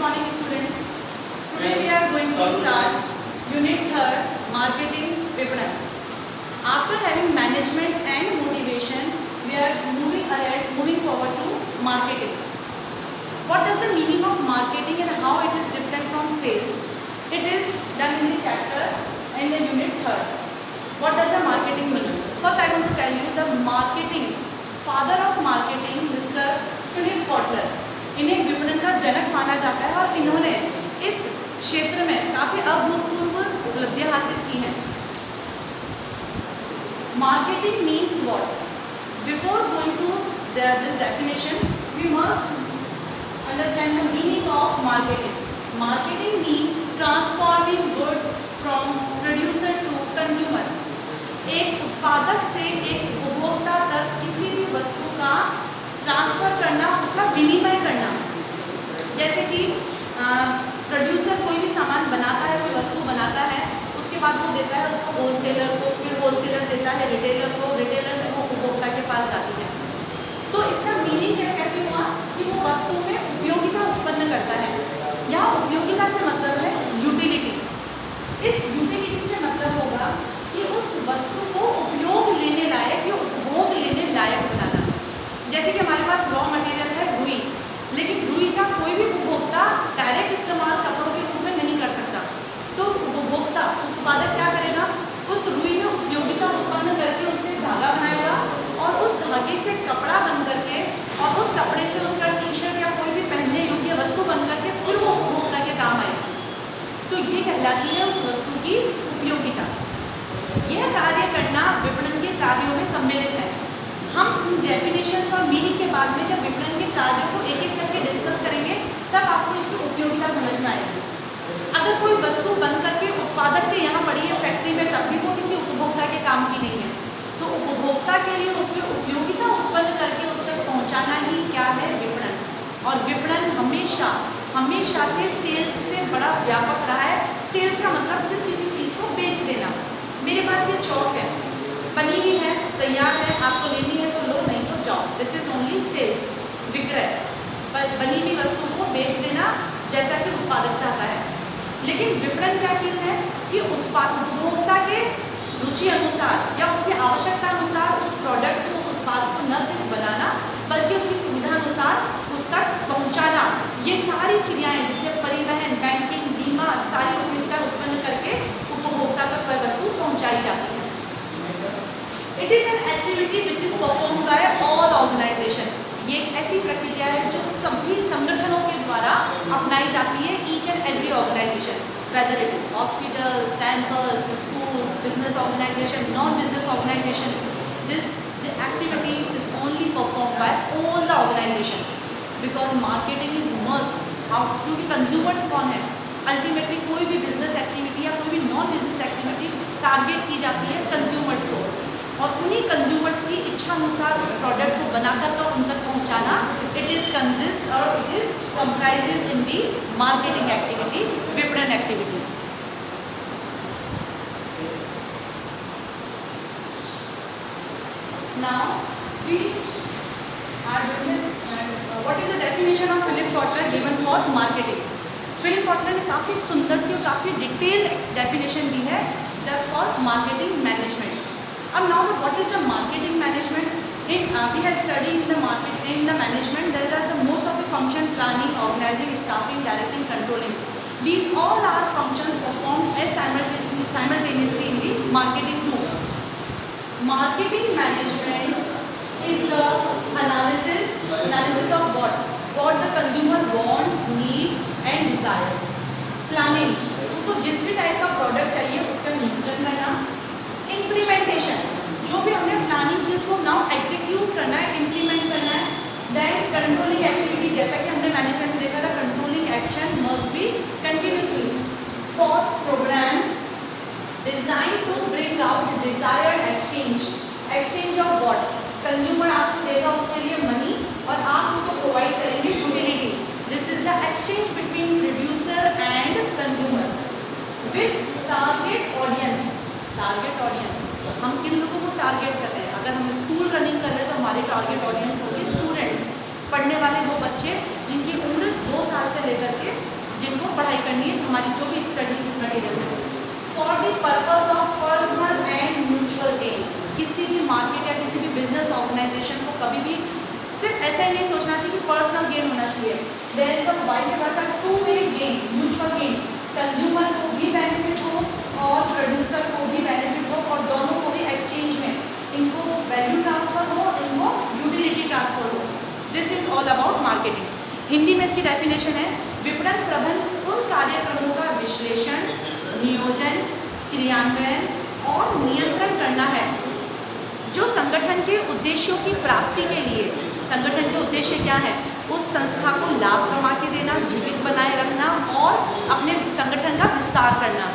morning students. Today we are going to start Unit 3rd Marketing Vipran. After having management and motivation, we are moving forward to marketing. What is the meaning of marketing and how it is different from sales? It is done in the chapter in the Unit 3rd. What does the marketing mean? First I want to tell you the marketing, father of marketing, Mr. Philip Kotler. इन्हें विपणन का जनक माना जाता है और इन्होंने इस क्षेत्र में काफ़ी अभूतपूर्व उपलब्धियां हासिल की हैं. Marketing means what? Before going to this definition we must understand the meaning of marketing. Marketing means transforming goods from producer to consumer. एक उत्पादक से एक उपभोक्ता तक किसी भी वस्तु का ट्रांसफ़र करना, उसका विनिमय करना. जैसे कि प्रोड्यूसर कोई भी सामान बनाता है, कोई वस्तु बनाता है, उसके बाद वो देता है उसको होलसेलर को, फिर होलसेलर देता है रिटेलर को, रिटेलर से वो उपभोक्ता के पास जाती है. तो इसका मीनिंग क्या कैसे हुआ कि वो वस्तु में उपयोगिता उत्पन्न करता है. यहाँ उपयोगिता से मतलब है यूटिलिटी. इस यूटिलिटी से मतलब होगा कि उस वस्तु को उपयोग लेने लायक या उपभोग लेने लायक बनाना. जैसे कि हमारे पास रॉ मटेरियल है रुई, लेकिन रुई का कोई भी उपभोक्ता डायरेक्ट इस्तेमाल कपड़ों के रूप में नहीं कर सकता. तो उपभोक्ता उत्पादक क्या करेगा? उस रुई में उपयोगिता उत्पन्न करके उससे धागा बनाएगा और उस धागे से कपड़ा बन करके और उस कपड़े से उसका टी शर्ट या कोई भी पहनने योग्य वस्तु बन करके फिर वो उपभोक्ता के काम आएगी. तो ये कहलाती है उस वस्तु की उपयोगिता. यह कार्य करना विपणन के कार्यों में सम्मिलित है. हम डेफिनेशंस और मीनिंग के बाद में जब विपणन के कार्यों को एक एक करके डिस्कस करेंगे तब आपको इसकी उपयोगिता समझ में आएगी. अगर कोई वस्तु बन करके उत्पादक के यहाँ पड़ी है फैक्ट्री में, तब भी वो किसी उपभोक्ता के काम की नहीं है. तो उपभोक्ता के लिए उसमें उपयोगिता उत्पन्न करके उस तक पहुँचाना ही क्या है? विपणन. और विपणन हमेशा से सेल्स से बड़ा व्यापक रहा है. सेल्स का मतलब सिर्फ किसी चीज़ को बेच देना. मेरे पास ये चौक है, बनी हुई है, तैयार है, आपको लेनी है तो लो, नहीं तो जाओ. दिस इज ओनली सेल्स, विक्रय. बनी हुई वस्तु को बेच देना जैसा कि उत्पादक चाहता है. लेकिन विपणन क्या चीज़ है कि उपभोक्ता के रुचि अनुसार या उसकी आवश्यकता अनुसार उस प्रोडक्ट को, उस उत्पाद को न सिर्फ बनाना बल्कि उसकी सुविधा अनुसार उस तक पहुँचाना. ये सारी क्रियाएं जिससे परिवहन, बैंकिंग, बीमा, सारी उपयोगिता उत्पन्न करके उपभोक्ता तक वह वस्तु पहुँचाई जाती है. It is an activity which is performed by all organization. ये एक ऐसी प्रक्रिया है जो सभी संगठनों के द्वारा अपनाई जाती है. Each and every organization, whether it is hospitals, temples, schools, business organization, non-business organizations, the activity is only performed by all the organization because marketing is must. क्योंकि consumers कौन है? Ultimately कोई भी business activity या कोई भी non-business activity target की जाती है consumers को और उन्हीं कंज्यूमर्स की इच्छा अनुसार उस प्रोडक्ट को बनाकर तो उन तक पहुंचाना. इट इज कंसिस्ट और it is comprises in the marketing activity, विपणन activity. Now we are doing this. What is the definition of Philip Kotler given for marketing? Philip Kotler ने काफ़ी सुंदर सी और काफ़ी डिटेल्ड डेफिनेशन दी है just for marketing management. Now what is the marketing management? We have studied in the management there are the most of the function: planning, organizing, staffing, directing, controlling. These all are functions performed as simultaneously in the marketing too. Marketing management is the analysis of what the consumer wants, need and desires. Planning, उसको जिस भी type का product चाहिए उसका नियोजन करना. Implementation, जो भी हमने प्लानिंग की उसको नाउ एग्जीक्यूट करना है, इम्प्लीमेंट करना है. देन कंट्रोलिंग एक्टिविटी, जैसा कि हमने मैनेजमेंट में देखा था, controlling action must be continuously for programmes design to bring out desired exchange of what? Consumer आपको देगा उसके लिए मनी और आप उसको प्रोवाइड करेंगे utility. This is the exchange between producer and consumer with target audience. हम किन लोगों को टारगेट करते हैं? अगर हम स्कूल रनिंग कर रहे हैं तो हमारे टारगेट ऑडियंस होगी स्टूडेंट्स, पढ़ने वाले वो बच्चे जो भी स्टडीज मटेरियल है, for the purpose of personal and mutual gain. किसी भी मार्केट या किसी भी बिजनेस ऑर्गेनाइजेशन को कभी भी सिर्फ ऐसा ही नहीं सोचना चाहिए कि पर्सनल गेन होना चाहिए। There is a vice versa two way gain, mutual gain, consumer को भी बेनिफिट हो और प्रोड्यूसर को भी बेनिफिट हो, और दोनों को भी एक्सचेंज में इनको वैल्यू ट्रांसफर हो, इनको यूटिलिटी ट्रांसफर हो। This is all about marketing. Hindi में इसकी डेफिनेशन है, विपणन प्रबंध उन कार्यक्रमों का विश्लेषण, नियोजन, क्रियान्वयन और नियंत्रण करना है जो संगठन के उद्देश्यों की प्राप्ति के लिए, संगठन के उद्देश्य क्या है, उस संस्था को लाभ कमा के देना, जीवित बनाए रखना और अपने संगठन का विस्तार करना।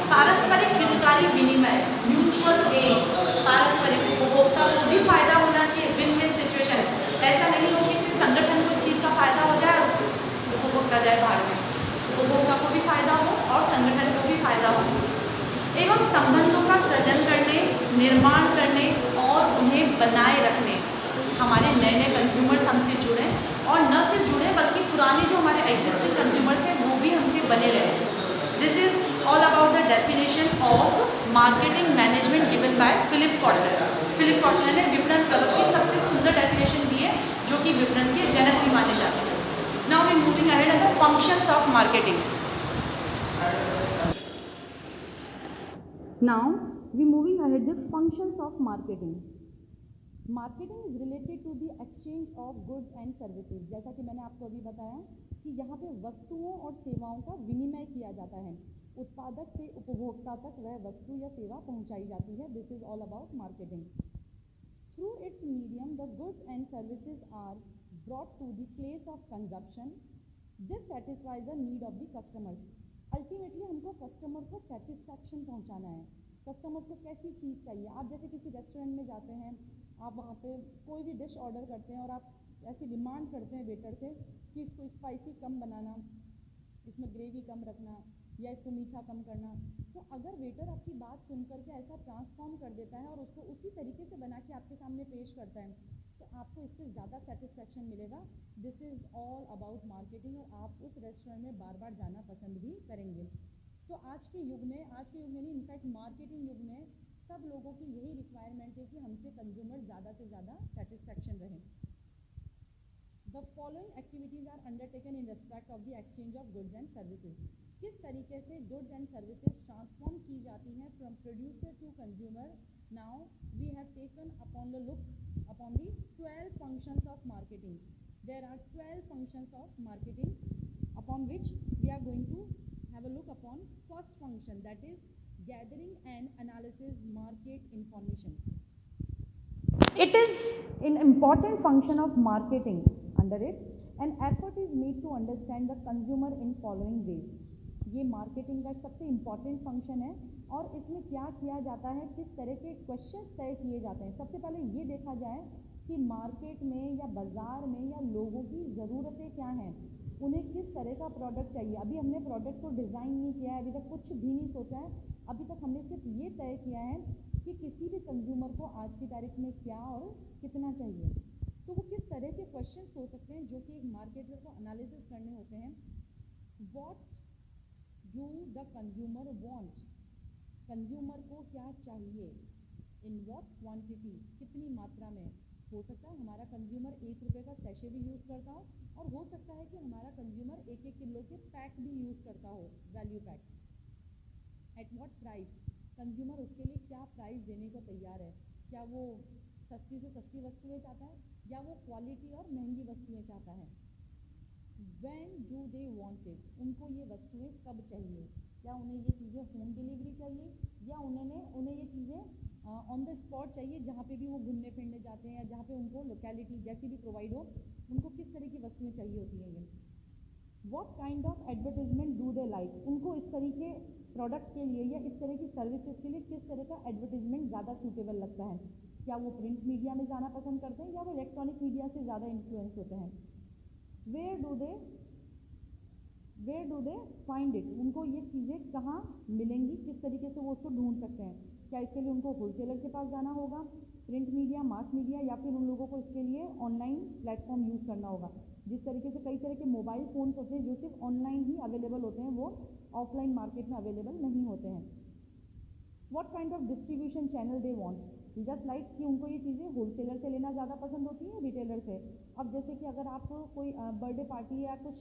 पारस्परिक हितकारी विनिमय, म्यूचुअल गेन, पारस्परिक, उपभोक्ता को भी फायदा होना चाहिए, विन विन सिचुएशन। ऐसा नहीं हो कि सिर्फ संगठन को इस चीज़ का फायदा हो जाए और उपभोक्ता जाए भाग में, उपभोक्ता को भी फायदा हो और संगठन को भी फायदा हो। एवं संबंधों का सृजन करने, निर्माण करने और उन्हें बनाए रखने। हमारे नए नए कंज्यूमर्स हमसे जुड़े और न सिर्फ जुड़े बल्कि पुराने जो हमारे एग्जिस्टिंग कंज्यूमर्स हैं वो भी हमसे बने रहे। This is all about the definition of marketing management given by Philip Kotler. Philip Kotler ने विपणन प्रबंधन की सबसे सुंदर डेफिनेशन दी है, जो कि विपणन के जनक भी माने जाते हैं। Now we moving ahead at the functions of marketing. Now we moving ahead with functions of marketing. Marketing is related to the exchange of goods and services. जैसा कि मैंने आपको अभी बताया कि यहाँ पे वस्तुओं और सेवाओं का विनिमय किया जाता है, उत्पादक से उपभोक्ता तक वह वस्तु या सेवा पहुँचाई जाती है। This is all about marketing. Through its medium, the goods and services are brought to the place of consumption. This satisfies the need of the customers. Ultimately हमको कस्टमर को सेटिस्फैक्शन पहुंचाना है। कस्टमर को कैसी चीज़ चाहिए, आप जैसे किसी रेस्टोरेंट में जाते हैं, आप वहाँ पे कोई भी डिश ऑर्डर करते हैं और आप ऐसी डिमांड करते हैं वेटर से कि इसको स्पाइसी कम बनाना, इसमें ग्रेवी कम रखना या इसको मीठा कम करना। तो अगर वेटर आपकी बात सुन करके ऐसा ट्रांसफॉर्म कर देता है और उसको उसी तरीके से बना के आपके सामने पेश करता है, तो आपको इससे ज़्यादा सेटिस्फैक्शन मिलेगा। This is all about marketing, और आप उस रेस्टोरेंट में बार बार जाना पसंद भी करेंगे। तो आज के युग में नहीं, इनफैक्ट मार्केटिंग युग में सब लोगों की यही रिक्वायरमेंट है कि हमसे कंज्यूमर ज़्यादा से ज़्यादा सेटिस्फैक्शन रहे। The following activities are undertaken in respect of the exchange of goods and services. किस तरीके से गुड्स एंड सर्विसेज ट्रांसफॉर्म की जाती हैं from producer to consumer. Now we have taken upon the look upon the 12 functions of marketing. There are 12 functions of marketing upon which we are going to have a look upon first function, that is gathering and analysis market information. It is an important function of marketing. Under it, an effort is made to understand the consumer in following ways. ये marketing का सबसे important function है और इसमें क्या किया जाता है, किस तरह के क्वेश्चंस तय किए जाते हैं। सबसे पहले ये देखा जाए कि मार्केट में या बाज़ार में या लोगों की ज़रूरतें क्या हैं, उन्हें किस तरह का प्रोडक्ट चाहिए। अभी हमने प्रोडक्ट को डिज़ाइन नहीं किया है, अभी तक कुछ भी नहीं सोचा है, अभी तक हमने सिर्फ ये तय किया है कि किसी भी कंज्यूमर को आज की तारीख में क्या और कितना चाहिए। तो वो किस तरह के क्वेश्चन हो सकते हैं जो कि एक मार्केटर को एनालिसिस करने होते हैं। What do the consumer want, consumer को क्या चाहिए, इन वॉट क्वांटिटी, कितनी मात्रा में। हो सकता है हमारा कंज्यूमर 1 रुपये का सैशे भी यूज़ करता हो, और हो सकता है कि हमारा कंज्यूमर 1-1 किलो के पैक भी यूज़ करता हो, value PACS. At what price, consumer उसके लिए क्या प्राइस देने को तैयार है। क्या वो सस्ती से सस्ती वस्तुएं चाहता है या वो क्वालिटी और महंगी वस्तुएं चाहता है। When do they want it, उनको ये वस्तुएं कब चाहिए। क्या उन्हें ये चीज़ें होम डिलीवरी चाहिए या उन्हें ये चीज़ें ऑन द स्पॉट चाहिए, जहाँ पे भी वो घूमने फिरने जाते हैं या जहाँ पे उनको लोकेलिटी जैसी भी प्रोवाइड हो, उनको किस तरह की वस्तुएं चाहिए होती हैं। ये what kind of advertisement do they like, उनको इस तरीके प्रोडक्ट के लिए या इस तरह की सर्विसेज के लिए किस तरह का एडवर्टीजमेंट ज़्यादा सूटेबल लगता है। क्या वो प्रिंट मीडिया में जाना पसंद करते हैं या वो इलेक्ट्रॉनिक मीडिया से ज़्यादा इन्फ्लुएंस होते हैं। Where do they find it, उनको ये चीज़ें कहाँ मिलेंगी, किस तरीके से वो उसको ढूंढ सकते हैं। क्या इसके लिए उनको होलसेलर के पास जाना होगा, प्रिंट मीडिया, मास मीडिया, या फिर उन लोगों को इसके लिए ऑनलाइन प्लेटफॉर्म यूज़ करना होगा। जिस तरीके से कई तरह के मोबाइल फ़ोन्स होते हैं जो सिर्फ ऑनलाइन ही अवेलेबल होते हैं, वो ऑफलाइन मार्केट में अवेलेबल नहीं होते हैं। What kind of distribution channel they want, just like कि उनको ये चीज़ें होलसेलर से लेना ज़्यादा पसंद होती है रिटेलर से। अब जैसे कि अगर आप कोई बर्थडे पार्टी या कुछ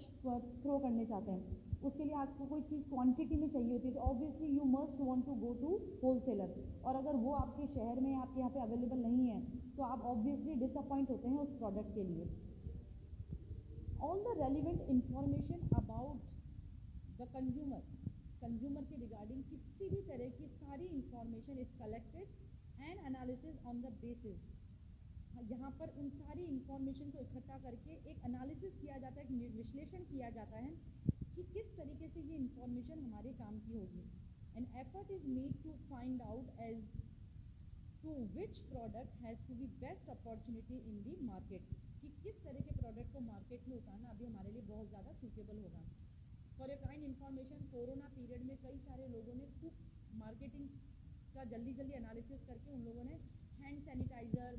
थ्रो करने चाहते हैं, उसके लिए आपको कोई चीज़ क्वांटिटी में चाहिए होती है, तो obviously you must want to go to wholesaler, और अगर वो आपके शहर में आपके यहाँ पे अवेलेबल नहीं है तो आप ऑब्वियसली डिसअपॉइंट होते हैं उस प्रोडक्ट के लिए। All the relevant information about the consumer के रिगार्डिंग किसी भी तरह की सारी information is collected and analysis on the basis, यहाँ पर उन सारी इंफॉर्मेशन को इकट्ठा करके एक एनालिसिस किया जाता है, एक विश्लेषण किया जाता है कि किस तरीके से ये इंफॉर्मेशन हमारे काम की होगी। An effort is made to find out as to which product has to be best opportunity in the market, कि किस तरह के प्रोडक्ट को मार्केट में उतारना अभी हमारे लिए बहुत ज़्यादा सूटेबल होगा। For a kind information, corona period में कई सारे लोगों ने खूब मार्केटिंग का जल्दी एनालिसिस करके उन लोगों ने हैंड सैनिटाइज़र,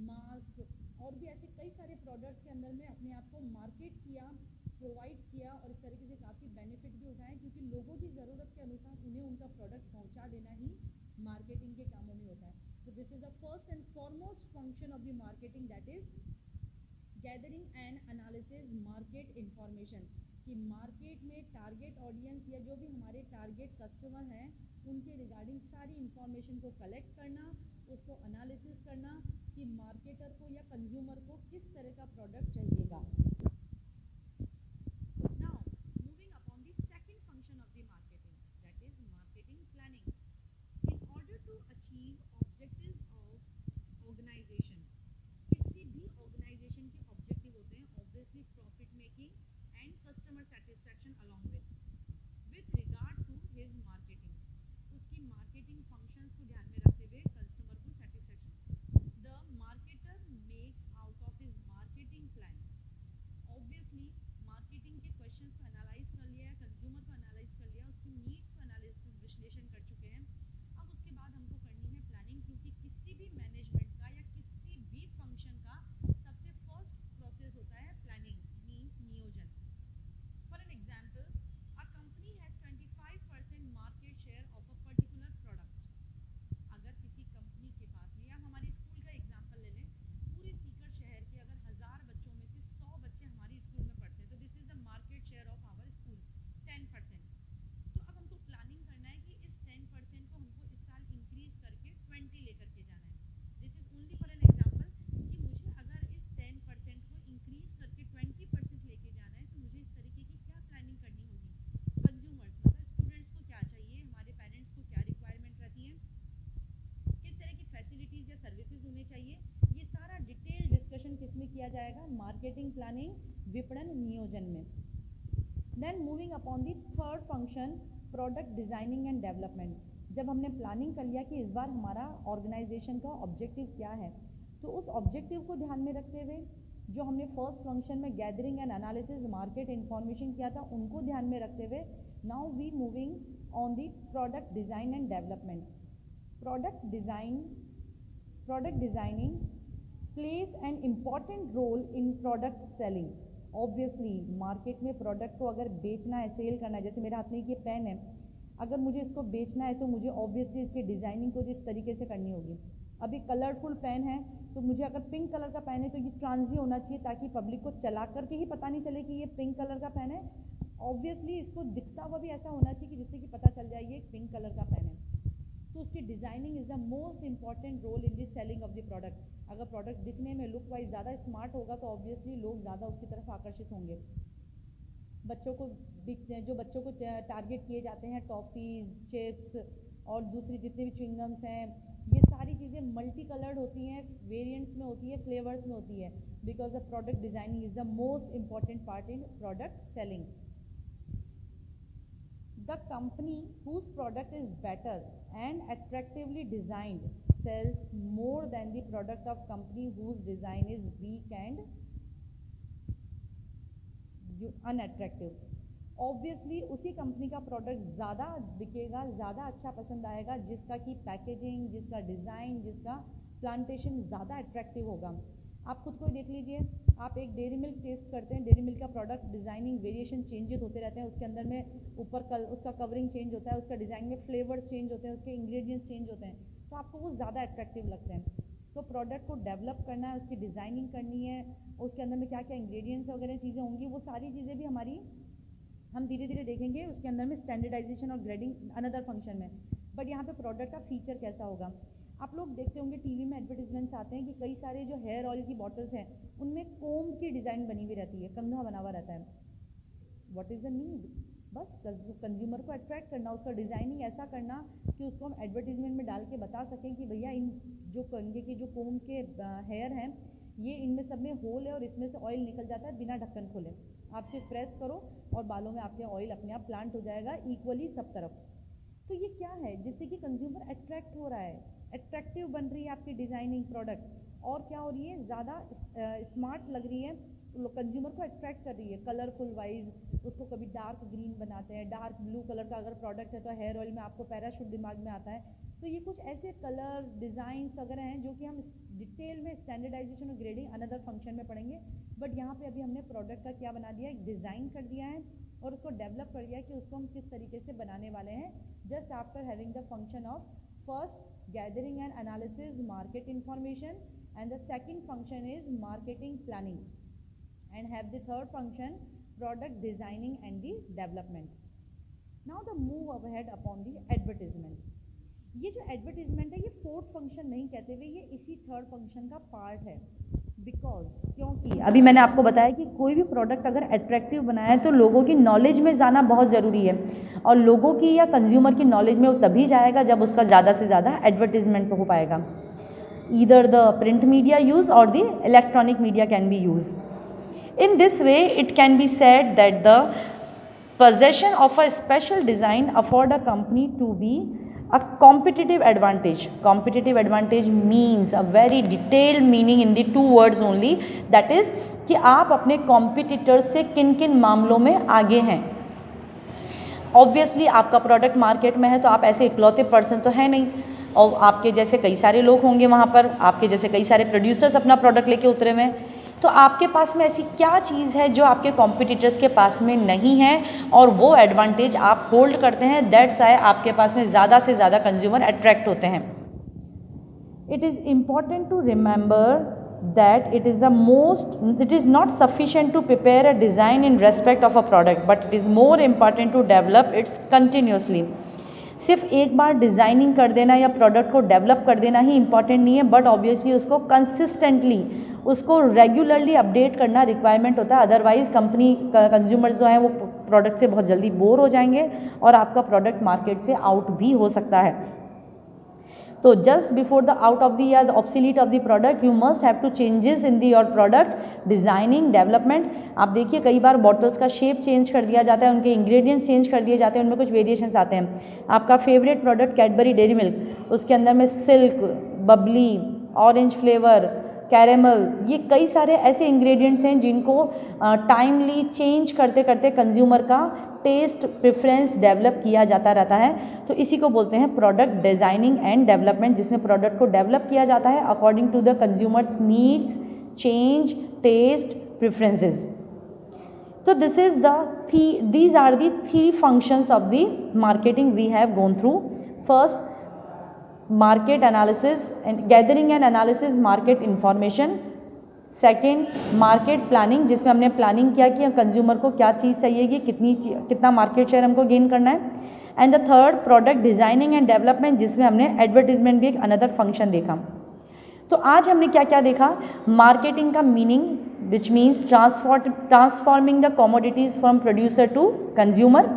मास्क और भी ऐसे कई सारे प्रोडक्ट्स के अंदर में अपने आप को मार्केट किया, प्रोवाइड किया, और इस तरीके से काफ़ी बेनिफिट भी उठाए, क्योंकि लोगों की ज़रूरत के अनुसार उन्हें उनका प्रोडक्ट पहुंचा देना ही मार्केटिंग के कामों में होता है। तो this is the first and foremost function of the marketing, that is gathering and analysis market information, कि मार्केट में टारगेट ऑडियंस या जो भी हमारे टारगेट कस्टमर हैं उनके रिगार्डिंग सारी इंफॉर्मेशन को कलेक्ट करना, उसको एनालिसिस करना कि मार्केटर को या कंज्यूमर को किस तरह का प्रोडक्ट चाहिएगा। Now moving upon the second function of the marketing, that is marketing planning. In order to achieve objectives of organisation, किसी भी ऑर्गेनाइजेशन के ऑब्जेक्टिव होते हैं obviously profit making and customer satisfaction along with regard to his marketing, उसकी marketing functions को ध्यान में रखते हुए customer को satisfaction, the marketer makes out of his marketing plan, obviously marketing के questions को analyze कर लिया है, consumer को analyze कर लिया, उसकी needs को analysis विश्लेषण कर चुके हैं। अब उसके बाद हमको करनी है planning, क्योंकि किसी भी management का या किसी भी function का सबसे first process होता है planning, means नियोजन। For an example, a company has 25% market share of a particular product. अगर किसी कंपनी के पास में, या हमारे स्कूल का एग्जांपल ले लें, पूरे सीकर शहर के अगर 1000 बच्चों में से 100 बच्चे हमारी स्कूल में पढ़ते हैं, तो this is the market share of our school 10%। तो अब हमको प्लानिंग करना है कि इस 10% को हमको इस साल इंक्रीज करके 20 लेकर के जाना है। This is only for an example कि मुझे अगर इस 10% को इंक्रीज करके 20% लेके जाना है, तो मुझे इस तरीके की क्या प्लानिंग करनी होगी। कंज्यूमर्स मतलब स्टूडेंट्स को क्या चाहिए, हमारे पेरेंट्स को क्या रिक्वायरमेंट रहती है, किस तरह की फैसिलिटीज या सर्विसेज होने चाहिए, ये सारा डिटेल डिस्कशन किसमें किया जाएगा, मार्केटिंग प्लानिंग विपणन नियोजन में। Then moving upon the third function, product designing and development. जब हमने प्लानिंग कर लिया कि इस बार हमारा ऑर्गेनाइजेशन का ऑब्जेक्टिव क्या है, तो उस ऑब्जेक्टिव को ध्यान में रखते हुए जो हमने फर्स्ट फंक्शन में gathering and analysis market information किया था, उनको ध्यान में रखते हुए now we moving on the product design and development. Product designing plays an important role in product selling. Obviously market में प्रोडक्ट को अगर बेचना है, सेल करना है, जैसे मेरे हाथ में ये पेन है, अगर मुझे इसको बेचना है तो मुझे ऑब्वियसली इसकी डिज़ाइनिंग को जिस तरीके से करनी होगी। अभी कलरफुल पेन है, तो मुझे अगर पिंक कलर का पेन है तो ये ट्रांजी होना चाहिए, ताकि पब्लिक को चला करके ही पता नहीं चले कि ये पिंक कलर का पेन है। ऑब्वियसली इसको दिखता हुआ भी ऐसा होना चाहिए कि जिससे कि पता चल जाए ये पिंक कलर का पेन है। तो उसकी designing is the most important role in the selling of the product. अगर प्रोडक्ट दिखने में लुक वाइज ज़्यादा स्मार्ट होगा तो ऑब्वियसली लोग ज़्यादा उसकी तरफ आकर्षित होंगे। बच्चों को जो बच्चों को टारगेट किए जाते हैं, टॉफ़ीज़, चिप्स और दूसरी जितने भी च्युइंगम्स हैं, ये सारी चीज़ें मल्टी कलर्ड होती हैं, वेरिएंट्स में होती है, फ्लेवर्स में होती है, because the product designing is the most important part in product selling. The company whose product is better and attractively designed sells more than the product of company whose design is weak and unattractive. Obviously उसी company का product ज़्यादा बिकेगा, ज़्यादा अच्छा पसंद आएगा, जिसका कि पैकेजिंग, जिसका डिज़ाइन, जिसका प्लांटेशन ज़्यादा अट्रैक्टिव होगा। आप खुद को देख लीजिए, आप एक डेयरी मिल्क टेस्ट करते हैं, डेयरी मिल्क का प्रोडक्ट डिज़ाइनिंग वेरिएशन चेंजेस होते रहते हैं, उसके अंदर में ऊपर उसका कवरिंग चेंज होता है, उसका डिज़ाइन में फ्लेवर्स चेंज होते हैं, उसके इंग्रेडिएंट्स चेंज होते हैं, तो आपको वो ज़्यादा अट्रैक्टिव लगते हैं। तो प्रोडक्ट को डेवलप करना है, उसकी डिज़ाइनिंग करनी है, उसके अंदर में क्या क्या इंग्रेडिएंट्स वगैरह चीज़ें होंगी, वो सारी चीज़ें भी हमारी हम धीरे धीरे देखेंगे उसके अंदर में स्टैंडर्डाइजेशन और ग्रेडिंग अनदर फंक्शन में। बट यहाँ पे प्रोडक्ट का फीचर कैसा होगा, आप लोग देखते होंगे टीवी में एडवर्टीजमेंट्स आते हैं कि कई सारे जो हेयर ऑयल की बॉटल्स हैं उनमें कोम की डिज़ाइन बनी हुई रहती है, कंघा बना हुआ रहता है। What is the need? बस कंज्यूमर को अट्रैक्ट करना, उसका डिज़ाइनिंग ऐसा करना कि उसको हम एडवर्टीजमेंट में डाल के बता सकें कि भैया इन जो कंघे के जो कोम के हेयर हैं ये इनमें सब में होल है और इसमें से ऑयल निकल जाता है बिना ढक्कन खोले। आप सिर्फ प्रेस करो और बालों में आपके ऑयल अपने आप प्लांट हो जाएगा इक्वली सब तरफ। तो ये क्या है जिससे कि कंज्यूमर अट्रैक्ट हो रहा है, अट्रैक्टिव बन रही है आपकी डिज़ाइनिंग प्रोडक्ट, और क्या हो रही है, ज़्यादा स्मार्ट लग रही है, कंज्यूमर को अट्रैक्ट कर रही है कलरफुल वाइज। उसको कभी डार्क ग्रीन बनाते हैं, डार्क ब्लू कलर का अगर प्रोडक्ट है तो हेयर ऑयल में आपको पैराशूट दिमाग में आता है। तो ये कुछ ऐसे कलर डिज़ाइंस वगैरह हैं जो कि हम डिटेल में स्टैंडर्डाइजेशन और ग्रेडिंग अनदर फंक्शन में पढ़ेंगे। बट यहाँ पे अभी हमने प्रोडक्ट का क्या बना दिया है, एक डिज़ाइन कर दिया है और उसको डेवलप कर दिया है कि उसको हम किस तरीके से बनाने वाले हैं। Just after having the function of first gathering and analysis market information, and the second function is marketing planning, and have the third function product designing and the development. Now the move ahead upon the advertisement. ये जो advertisement है ये fourth function नहीं कहते हुए ये इसी third function का पार्ट है। क्योंकि अभी मैंने आपको बताया कि कोई भी प्रोडक्ट अगर अट्रैक्टिव बनाया है तो लोगों की नॉलेज में जाना बहुत ज़रूरी है, और लोगों की या कंज्यूमर की नॉलेज में वो तभी जाएगा जब उसका ज़्यादा से ज़्यादा एडवर्टीजमेंट हो पाएगा। Either the print media use और the electronic media can be use. In this way, it can be said that the possession of a special design afford a company to be a competitive advantage. Competitive advantage means a very detailed meaning in the two words only. That is कि आप अपने competitors से किन किन मामलों में आगे हैं। Obviously आपका प्रोडक्ट मार्केट में है तो आप ऐसे इकलौते पर्सन तो है नहीं, और आपके जैसे कई सारे लोग होंगे वहाँ पर, आपके जैसे कई सारे प्रोड्यूसर्स अपना प्रोडक्ट लेके उतरे हुए हैं। तो आपके पास में ऐसी क्या चीज़ है जो आपके कॉम्पिटिटर्स के पास में नहीं है और वो एडवांटेज आप होल्ड करते हैं, दैट्स वाई आपके पास में ज़्यादा से ज़्यादा कंज्यूमर अट्रैक्ट होते हैं। It is important to remember that it is not sufficient to prepare a design in respect of a product, but it is more important to develop it continuously. सिर्फ एक बार designing कर देना या product को develop कर देना ही important नहीं है, बट ऑब्वियसली उसको कंसिस्टेंटली, उसको रेगुलरली अपडेट करना रिक्वायरमेंट होता है। अदरवाइज कंपनी कंज्यूमर्स जो हैं वो प्रोडक्ट से बहुत जल्दी बोर हो जाएंगे और आपका प्रोडक्ट मार्केट से आउट भी हो सकता है। तो just before the out of the या the obsolete of the product you must have to changes in the your product designing development. आप देखिए कई बार बॉटल्स का शेप चेंज कर दिया जाता है, उनके इंग्रेडिएंट्स चेंज कर दिए जाते हैं, उनमें कुछ वेरिएशंस आते हैं। आपका favourite product Cadbury dairy milk, उसके अंदर में silk, Babli, orange flavour, caramel, ये कई सारे ऐसे इंग्रेडिएंट्स हैं जिनको टाइमली चेंज करते करते कंज्यूमर का टेस्ट प्रेफरेंस डेवलप किया जाता रहता है। तो इसी को बोलते हैं प्रोडक्ट डिज़ाइनिंग एंड डेवलपमेंट, जिसमें प्रोडक्ट को डेवलप किया जाता है according to the consumers needs, change, taste, preferences. तो this is these are the three functions of the marketing we have gone through. First, market analysis and gathering and analysis market information. Second, market planning, जिसमें हमने planning किया कि consumer को क्या चीज़ चाहिए, कितना market share हमको गेन करना है। And the third, product designing and development, जिसमें हमने एडवर्टीजमेंट भी एक अनदर फंक्शन देखा। तो आज हमने क्या क्या देखा, मार्केटिंग का meaning which means transforming the commodities from producer to consumer.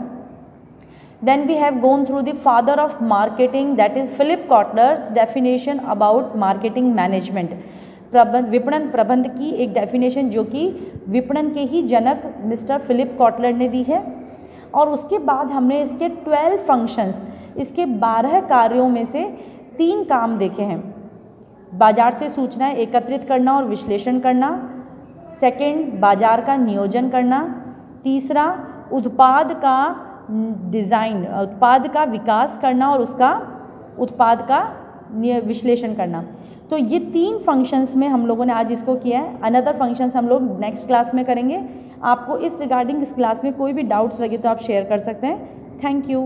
Then we have gone through the father of marketing, that is Philip Kotler's definition about marketing management. विपणन प्रबंध की एक डेफिनेशन जो कि विपणन के ही जनक मिस्टर फिलिप कॉटलर ने दी है। और उसके बाद हमने इसके 12 फंक्शंस, इसके 12 कार्यों में से 3 काम देखे हैं। बाजार से सूचनाएं एकत्रित करना और विश्लेषण करना, सेकंड बाजार का नियोजन करना, तीसरा उत्पाद का डिज़ाइन, उत्पाद का विकास करना और उसका उत्पाद का विश्लेषण करना। तो ये 3 फंक्शंस में हम लोगों ने आज इसको किया है। अनदर फंक्शंस हम लोग नेक्स्ट क्लास में करेंगे। आपको इस रिगार्डिंग इस क्लास में कोई भी डाउट्स लगे तो आप शेयर कर सकते हैं। Thank you.